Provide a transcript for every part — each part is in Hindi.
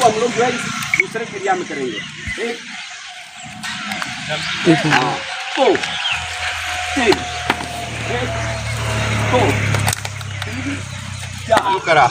इसको हम लोग जो है दूसरे क्रिया में करेंगे। एक, हाँ, दो, तीन, एक, दो, तीन, चार करा।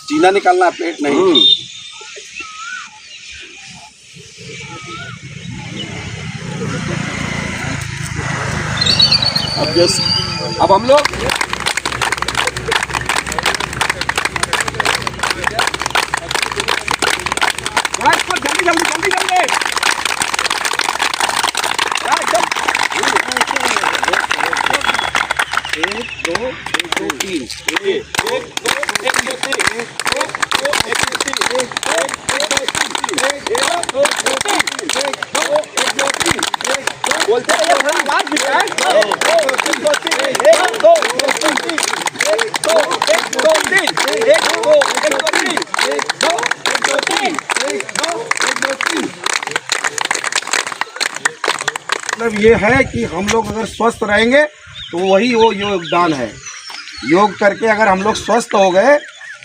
जीना निकालना, पेट नहीं। अब हम लोग जल्दी जल्दी जल्दी जल्दी एक दो तीन, एक दो बोलते मतलब ये है कि हम लोग अगर स्वस्थ रहेंगे तो वही वो योगदान है। योग करके अगर हम लोग स्वस्थ हो गए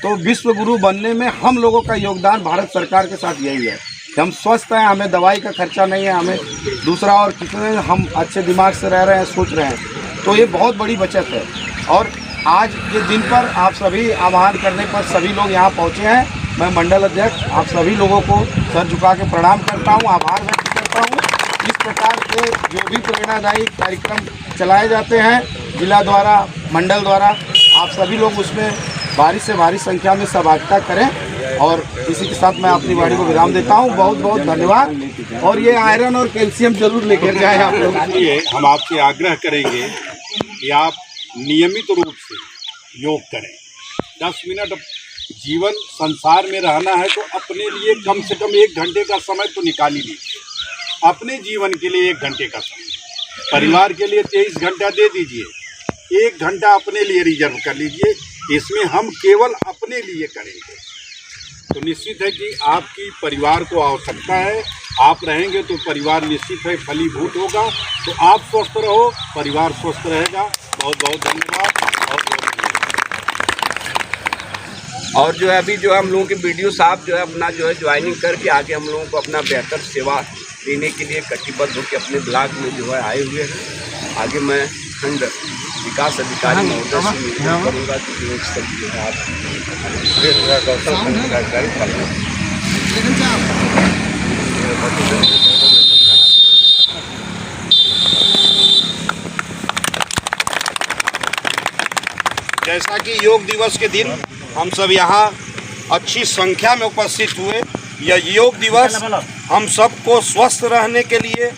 तो विश्व गुरु बनने में हम लोगों का योगदान भारत सरकार के साथ यही है कि हम स्वस्थ हैं, हमें दवाई का खर्चा नहीं है, हमें दूसरा और कितने हम अच्छे दिमाग से रह रहे हैं, सोच रहे हैं, तो ये बहुत बड़ी बचत है। और आज के दिन पर आप सभी आह्वान करने पर सभी लोग यहाँ पहुँचे हैं। मैं मंडल अध्यक्ष आप सभी लोगों को सर झुका के प्रणाम करता हूँ, आभार व्यक्त करता हूँ। इस प्रकार के जो भी प्रेरणादायी कार्यक्रम चलाए जाते हैं जिला द्वारा, मंडल द्वारा, आप सभी लोग उसमें भारी से भारी संख्या में सहभागिता करें। और इसी के साथ मैं अपनी वाणी को विराम देता हूँ। बहुत बहुत धन्यवाद। और ये आयरन और कैल्शियम जरूर लेकर जाएं आप लोग। हम आपसे आग्रह करेंगे कि आप नियमित रूप से योग करें। 10 मिनट जीवन संसार में रहना है तो अपने लिए कम से कम 1 घंटे का समय तो निकाल ही लीजिए। अपने जीवन के लिए 1 घंटे का समय, परिवार के लिए 23 घंटा दे दीजिए, 1 घंटा अपने लिए रिजर्व कर लीजिए। इसमें हम केवल अपने लिए करेंगे तो निश्चित है कि आपकी परिवार को आवश्यकता है। आप रहेंगे तो परिवार निश्चित है फलीभूत होगा। तो आप स्वस्थ रहो, परिवार स्वस्थ रहेगा। बहुत बहुत धन्यवाद। और जो है अभी जो हम लोगों के वीडियो साहब जो है अपना जो है ज्वाइनिंग करके आगे हम लोगों को अपना बेहतर सेवा देने के लिए कटिबद्ध होकर अपने ब्लॉक में जो है आए हुए हैं। आगे मैं खंड विकास अधिकारी महोदय से निवेदन करूँगा कि जो सब जो है आप जैसा कि योग दिवस के दिन हम सब यहाँ अच्छी संख्या में उपस्थित हुए। यह योग दिवस हम सबको स्वस्थ रहने के लिए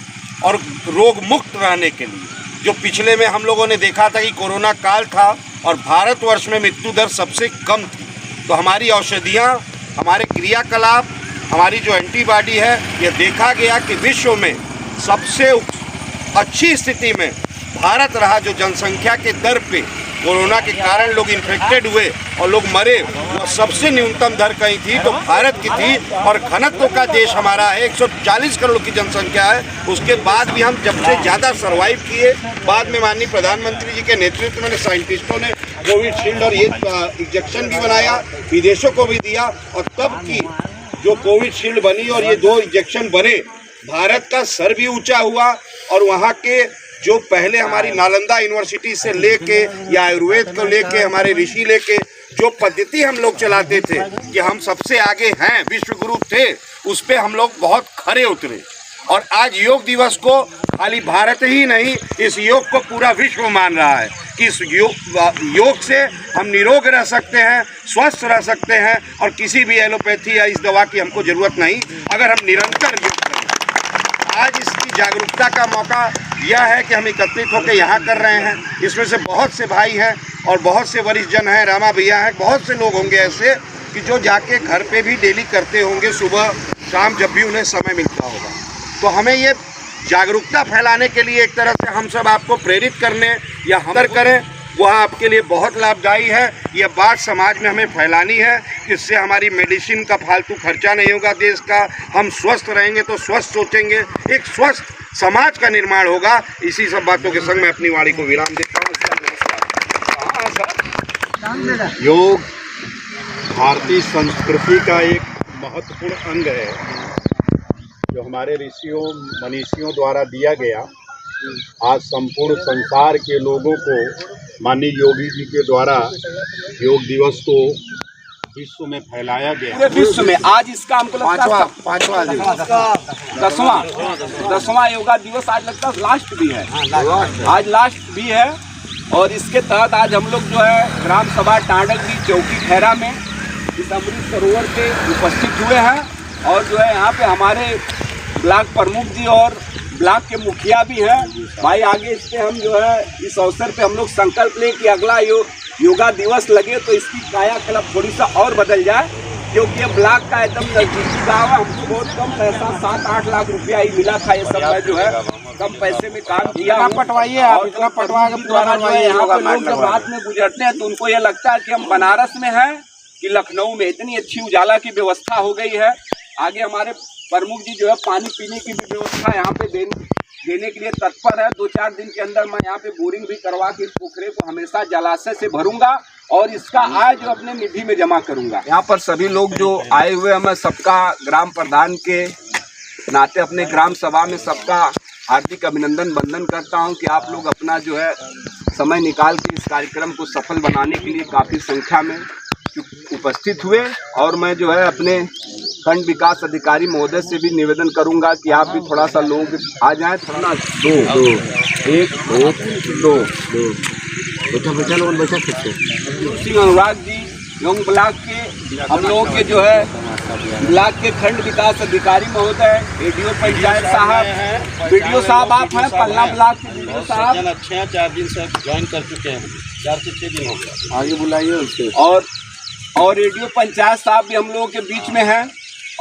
और रोग मुक्त रहने के लिए, जो पिछले में हम लोगों ने देखा था कि कोरोना काल था और भारतवर्ष में मृत्यु दर सबसे कम थी, तो हमारी औषधियाँ, हमारे क्रियाकलाप, हमारी जो एंटीबॉडी है, यह देखा गया कि विश्व में सबसे अच्छी स्थिति में भारत रहा। जो जनसंख्या के दर पे कोरोना के कारण लोग इन्फेक्टेड हुए और लोग मरे, वो सबसे न्यूनतम दर कहीं थी तो भारत की थी। और घनत्व का देश हमारा है, 140 करोड़ की जनसंख्या है। उसके बाद भी हम जब से ज़्यादा सर्वाइव किए। बाद में माननीय प्रधानमंत्री जी के नेतृत्व में साइंटिस्टों ने कोविशील्ड और ये इंजेक्शन भी बनाया, विदेशों को भी दिया, और तब की जो कोविशील्ड बनी और ये 2 इंजेक्शन बने, भारत का सर भी ऊँचा हुआ। और वहाँ के जो पहले हमारी नालंदा यूनिवर्सिटी से लेके या आयुर्वेद को लेके हमारे ऋषि लेके जो पद्धति हम लोग चलाते थे कि हम सबसे आगे हैं, विश्व गुरु थे, उस पे हम लोग बहुत खरे उतरे। और आज योग दिवस को खाली भारत ही नहीं, इस योग को पूरा विश्व मान रहा है कि इस योग से हम निरोग रह सकते हैं, स्वस्थ रह सकते हैं, और किसी भी एलोपैथी या इस दवा की हमको ज़रूरत नहीं अगर हम निरंतर योग करें। आज इसकी जागरूकता का मौका यह है कि हम एकत्रित होकर यहाँ कर रहे हैं। इसमें से बहुत से भाई हैं और बहुत से वरिष्ठ जन हैं, रामा भैया हैं, बहुत से लोग होंगे ऐसे कि जो जाके घर पे भी डेली करते होंगे, सुबह शाम जब भी उन्हें समय मिलता होगा। तो हमें ये जागरूकता फैलाने के लिए एक तरह से हम सब आपको प्रेरित करने या हम करें वह आपके लिए बहुत लाभदायी है। यह बात समाज में हमें फैलानी है, इससे हमारी मेडिसिन का फालतू खर्चा नहीं होगा देश का। हम स्वस्थ रहेंगे तो स्वस्थ सोचेंगे, एक स्वस्थ समाज का निर्माण होगा। इसी सब बातों के संग मैं अपनी वाणी को विराम देता हूँ। योग भारतीय संस्कृति का एक महत्वपूर्ण अंग है, जो हमारे ऋषियों मनीषियों द्वारा दिया गया। आज संपूर्ण संसार के लोगों को माननीय योगी जी के द्वारा योग दिवस को विश्व में फैलाया गया। पूरे विश्व में आज इसका हमको लगता है पांचवा दसवां योगा दिवस आज लगता है लास्ट भी है, आज लास्ट भी है। और इसके तहत आज हम लोग जो है ग्राम सभा टांडकदी चौकी खैरा में इस अमृत सरोवर के उपस्थित हुए हैं। और जो है यहाँ पे हमारे ब्लॉक प्रमुख जी और ब्लॉक के मुखिया भी हैं भाई। आगे इस पे हम जो है इस अवसर पे हम लोग संकल्प लें कि अगला योगा दिवस लगे तो इसकी कायाकल्प थोड़ी सा और बदल जाए, क्योंकि ये ब्लॉक का एकदम नजदीकी गाँव है। हमको बहुत कम पैसा 7-8 लाख रुपया ही मिला था। ये सब मैं जो है कम पैसे में काम किया। पटवाइए आप, इतना पटवा के द्वारा जो है यहाँ पे लोग जब रात में गुजरते हैं तो उनको ये लगता है कि हम बनारस में हैं कि लखनऊ में। इतनी अच्छी उजाला की व्यवस्था हो गई है। आगे हमारे प्रमुख जी जो है पानी पीने की भी व्यवस्था यहाँ पे देने के लिए तत्पर है। 2-4 दिन के अंदर मैं यहाँ पे बोरिंग भी करवा के इस पोखरे को हमेशा जलाशय से भरूंगा और इसका आय जो अपने निधि में जमा करूंगा। यहाँ पर सभी लोग जो आए हुए हैं, मैं सबका ग्राम प्रधान के नाते अपने ग्राम सभा में सबका हार्दिक अभिनंदन वंदन करता हूँ कि आप लोग अपना जो है समय निकाल के इस कार्यक्रम को सफल बनाने के लिए काफ़ी संख्या में उपस्थित हुए। और मैं जो है अपने खंड विकास अधिकारी महोदय से भी निवेदन करूंगा कि आप भी थोड़ा सा लोग आ जाएं। थोड़ा 2 सिंह अनुराग जी योंग ब्लॉक के हम लोगों के जो है ब्लॉक के खंड विकास अधिकारी महोदय, एडीओ पंचायत साहब, बीडीओ साहब आप हैं, पल्ला ब्लॉक के बीडीओ साहब अच्छे हैं, 4 दिन से ज्वाइन कर चुके हैं, 4 से 6 दिन हो गया। आगे बुलाइए उससे। और एडीओ पंचायत साहब भी हम लोगों के बीच में हैं।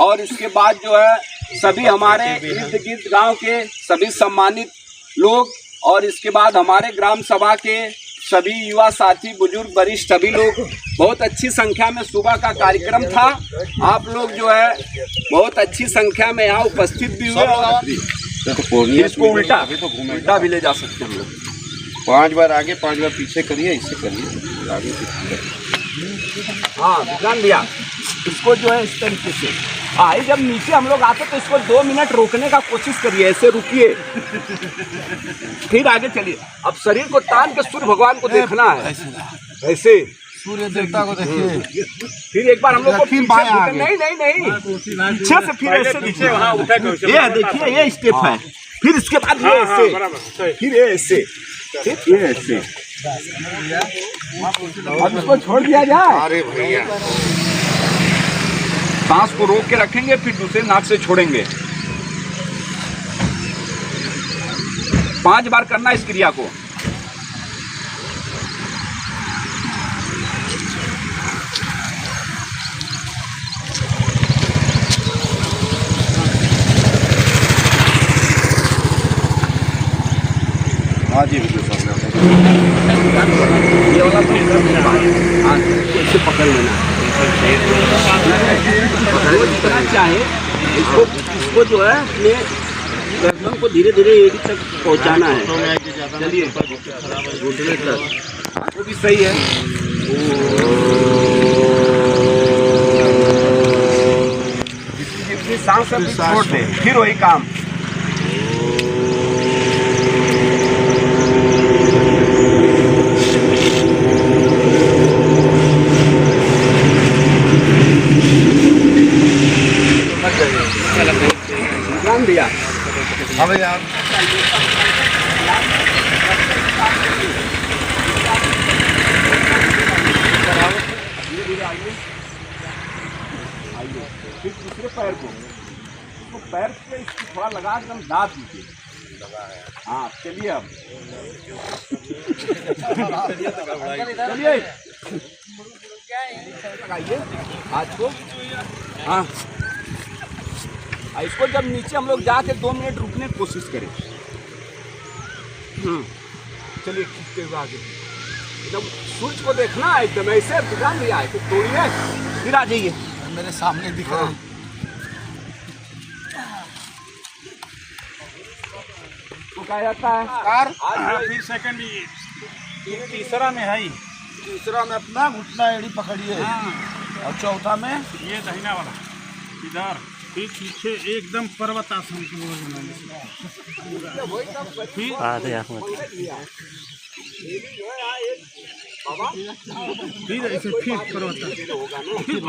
और इसके बाद जो है सभी हमारे इर्द गिर्द गाँव के सभी सम्मानित लोग, और इसके बाद हमारे ग्राम सभा के सभी युवा साथी, बुजुर्ग, वरिष्ठ सभी लोग बहुत अच्छी संख्या में सुबह का कार्यक्रम था। आप लोग जो है बहुत अच्छी संख्या में यहाँ उपस्थित भी हुए। इसको उल्टा भी ले जा सकते हैं हम लोग। 5 बार आगे 5 बार पीछे करिए, इससे करिए आगे पीछे। हाँ विज्ञान भैया, इसको जो है इस तरीके से जब नीचे हम लोग आते तो इसको 2 मिनट रोकने का कोशिश करिए, ऐसे रुकिए फिर आगे चलिए। अब शरीर को तान के सूर्य भगवान को देखना है, ऐसे सूर्य देवता को देखिए। फिर एक बार हम लोग को नहीं पीछे से फिर ऐसे ये देखिए, ये स्टेप है। फिर इसके बाद ये ऐसे, फिर ये ऐसे, फिर ये ऐसे। अब इसको छोड़ दिया जाए। अरे भैया, सांस को रोक के रखेंगे, फिर दूसरे नाक से छोड़ेंगे। 5 बार करना इस क्रिया को। हाँ जी बिल्कुल साहब। ये वाला इसे पकड़ लेना, जितना चाहे इसको जो है अपने गर्दन को धीरे धीरे एड़ी तक पहुंचाना है। चलिए घुटने तक, वो भी सही है। जितनी सांस है छोड़ दे, फिर वही काम। दिया हाँ भैया, फिर दूसरे पैर को पैर पे इसको थोड़ा लगा एकदम दाब दीजिए। हाँ चलिए, अब चलिए लगाइए हाथ को। हाँ, इसको जब नीचे हम लोग जाके 2 मिनट रुकने की कोशिश करें। चलिए खींचते हुए आगे। एकदम सूरज को देखना है, एकदम ऐसे दुकान भी आए तो तोड़िए फिर आ जाइए। मेरे सामने दिख रहा है। तो क्या जाता है आज फिर सेकंड तीसरा में है तीसरा में अपना घुटना एड़ी पकड़िए और चौथा में ये दहिना वाला इधर, फिर पीछे एकदम पर्वतासन फिर फिर ऐसे फिर पर्वतासन फिर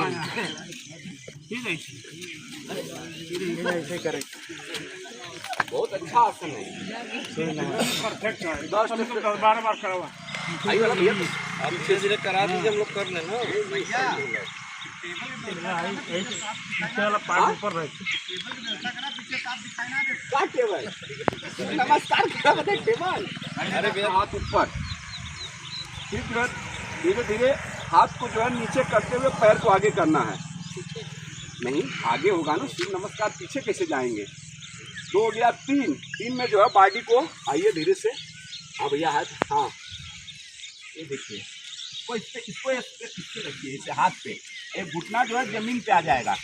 ऐसे करेक्ट। बहुत अच्छा आसन है, परफेक्ट है। 12 बार करा हुआ आइए वाला भैया धीरे धीरे करा दीजिए, हम लोग कर लेना। ऊपर टेबल नमस्कार टेबल, अरे भैया हाथ ऊपर, ठीक है। धीरे धीरे हाथ को जो है नीचे करते हुए पैर को आगे करना है, नहीं आगे होगा ना, सूर्य नमस्कार पीछे कैसे जाएंगे। 2 हो गया, 3 में जो है बॉडी को आइए धीरे से, हाँ भैया हाथ, हाँ ये देखिए इसको रखिए इसे हाथ पे, एक घुटना जो है जमीन पे आ जाएगा।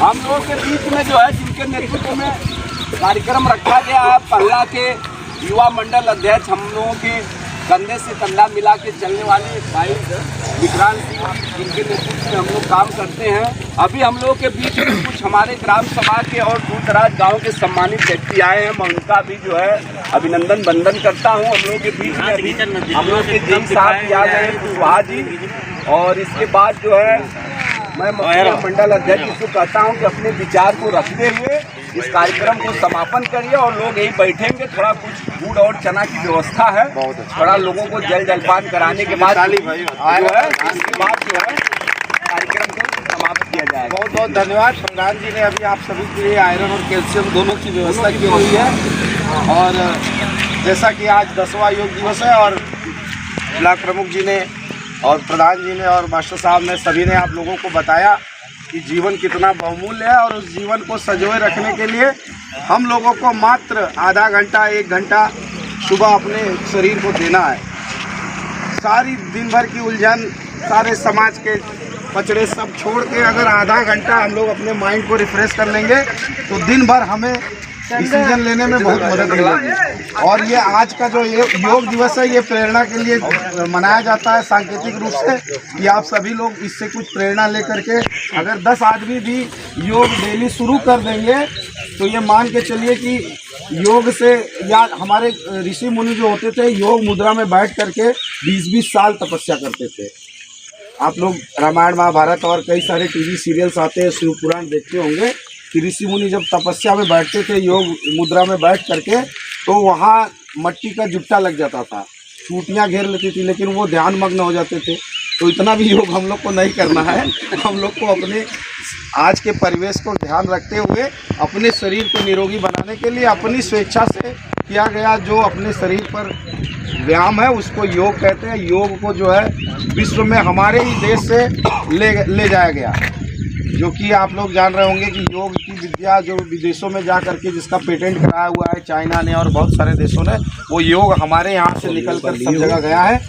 हम लोगों के बीच में जो है जिनके नेतृत्व में कार्यक्रम रखा गया है, पहला के युवा मंडल अध्यक्ष, हम लोगों के कंधे से कंधा मिला के चलने वाले भाई विक्रांत सिंह, जिनके नेतृत्व में हम लोग काम करते हैं। अभी हम लोगों के बीच में कुछ हमारे ग्राम सभा के और दूर दराज गाँव के सम्मानित व्यक्ति आए हैं, मैं उनका भी जो है अभिनंदन वंदन करता हूं। हम लोगों के बीच में अभी हम लोग के जी साहब आ गए हैं, कुशवाहा जी, और इसके बाद जो है मैं मंडल अध्यक्ष को कहता हूं कि अपने विचार को रखते हुए इस कार्यक्रम को समापन करिए और लोग यहीं बैठेंगे। थोड़ा कुछ गुड़ और चना की व्यवस्था है, थोड़ा लोगों को जल जलपान कराने के बाद जो है इसके बाद जो है कार्यक्रम को समाप्त किया जाएगा। बहुत बहुत धन्यवाद। प्रधान जी ने अभी आप सभी के लिए आयरन और कैल्शियम दोनों की व्यवस्था की हुई है, और जैसा कि आज 10वां योग दिवस है और ब्लॉक प्रमुख जी ने और प्रधान जी ने और मास्टर साहब ने सभी ने आप लोगों को बताया कि जीवन कितना बहुमूल्य है, और उस जीवन को संजोए रखने के लिए हम लोगों को मात्र आधा घंटा 1 घंटा सुबह अपने शरीर को देना है। सारी दिन भर की उलझन, सारे समाज के पचड़े सब छोड़ के अगर आधा घंटा हम लोग अपने माइंड को रिफ्रेश कर लेंगे तो दिन भर हमें डिसीजन लेने में बहुत मदद मिलेगी। और ये आज का जो योग दिवस है, ये प्रेरणा के लिए मनाया जाता है सांकेतिक रूप से, कि आप सभी लोग इससे कुछ प्रेरणा लेकर के अगर 10 आदमी भी योग डेली शुरू कर देंगे तो ये मान के चलिए कि योग से, या हमारे ऋषि मुनि जो होते थे योग मुद्रा में बैठ करके 20-20 साल तपस्या करते थे। आप लोग रामायण महाभारत और कई सारे टीवी सीरियल्स आते हैं, शिव पुराण देखते होंगे कि ऋषि मुनि जब तपस्या में बैठते थे योग मुद्रा में बैठ करके, तो वहाँ मट्टी का जुट्टा लग जाता था, चूटियाँ घेर लेती थी, लेकिन वो ध्यान मग्न हो जाते थे। तो इतना भी योग हम लोग को नहीं करना है, हम लोग को अपने आज के परिवेश को ध्यान रखते हुए अपने शरीर को निरोगी बनाने के लिए अपनी स्वेच्छा से किया गया जो अपने शरीर पर व्यायाम है उसको योग कहते हैं। योग को जो है विश्व में हमारे ही देश से ले जाया गया, जो कि आप लोग जान रहे होंगे कि योग की विद्या जो विदेशों में जा करके जिसका पेटेंट कराया हुआ है चाइना ने और बहुत सारे देशों ने, वो योग हमारे यहाँ से निकल कर सब जगह गया है।